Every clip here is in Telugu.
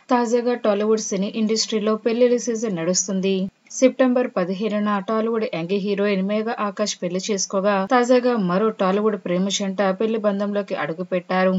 తాజాగా టాలీవుడ్ సినీ ఇండస్ట్రీలో పెళ్లిళ్ల సీజన్ నడుస్తుంది. సెప్టెంబర్ 15న Tollywood young heroine Megha Akash పెళ్లి చేసుకోగా, తాజాగా మరో టాలీవుడ్ ప్రేమ జంట పెళ్లి బంధంలోకి అడుగుపెట్టారు.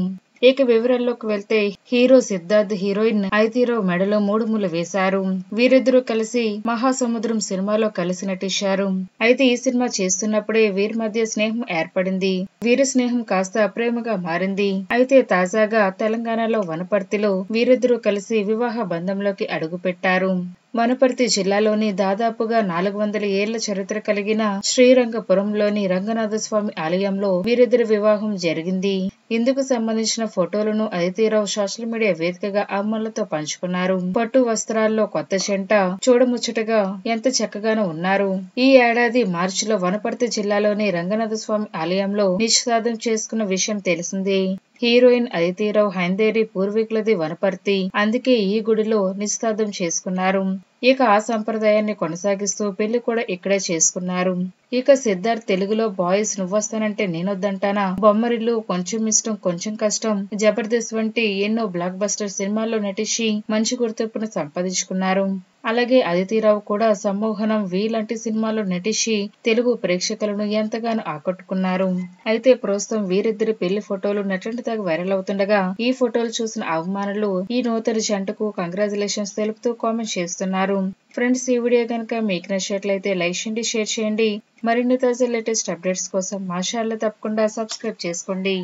ఇక వివరాల్లోకి వెళ్తే హీరో సిద్ధార్థ్, హీరోయిన్ అదితిరావు మెడలో 3 ముళ్లు వేశారు. వీరిద్దరూ కలిసి మహాసముద్రం సినిమాలో కలిసి నటించారు. అయితే ఈ సినిమా చేస్తున్నప్పుడే వీరి మధ్య స్నేహం ఏర్పడింది. వీరి స్నేహం కాస్త ప్రేమగా మారింది. అయితే తాజాగా తెలంగాణలో వనపర్తిలో వీరిద్దరూ కలిసి వివాహ బంధంలోకి అడుగుపెట్టారు. వనపర్తి జిల్లాలోని దాదాపుగా 400 ఏళ్ల చరిత్ర కలిగిన శ్రీరంగపురంలోని రంగనాథస్వామి ఆలయంలో వీరిద్దరి వివాహం జరిగింది. ఇందుకు సంబంధించిన ఫోటోలను అదితిరావు సోషల్ మీడియా వేదికగా అభిమానులతో పంచుకున్నారు. పట్టు వస్త్రాల్లో కొత్త జంట చూడముచ్చటగా ఎంత చక్కగానో ఉన్నారు. ఈ ఏడాది మార్చిలో వనపర్తి జిల్లాలోని రంగనాథస్వామి ఆలయంలో నిశ్చితార్థం చేసుకున్న విషయం తెలిసిందే. హీరోయిన్ అదితిరావు హైందేరి పూర్వీకులది వనపర్తి. అందుకే ఈ గుడిలో నిశ్చితార్థం చేసుకున్నారు. ఇక ఆ సంప్రదాయాన్ని కొనసాగిస్తూ పెళ్లి కూడా ఇక్కడే చేసుకున్నారు. ఇక సిద్ధార్థ్ తెలుగులో బాయ్స్ నువ్వొస్తానంటే నేనొద్దంటానా, బొమ్మరిల్లు, కొంచెం ఇష్టం కొంచెం కష్టం, జబర్దస్త్ వంటి ఎన్నో బ్లాక్ బస్టర్ సినిమాల్లో నటించి మంచి గుర్తింపును సంపాదించుకున్నారు. అలాగే అదితిరావు కూడా సమ్మోహనం, వి లాంటి సినిమాల్లో నటించి తెలుగు ప్రేక్షకులను ఎంతగానో ఆకట్టుకున్నారు. అయితే ప్రస్తుతం వీరిద్దరి పెళ్లి ఫోటోలు నెట్టింట తెగ వైరల్ అవుతుండగా, ఈ ఫోటోలు చూసిన అభిమానులు ఈ నూతన జంటకు కంగ్రాచులేషన్స్ తెలుపుతూ కామెంట్ చేస్తున్నారు. ఫ్రెండ్స్, ఈ వీడియో కనుక మీకు నచ్చినట్లయితే లైక్ చేయండి, షేర్ చేయండి. మరిన్ని తాజా లేటెస్ట్ అప్డేట్స్ కోసం మా ఛానల్ తప్పకుండా సబ్స్క్రైబ్ చేసుకోండి.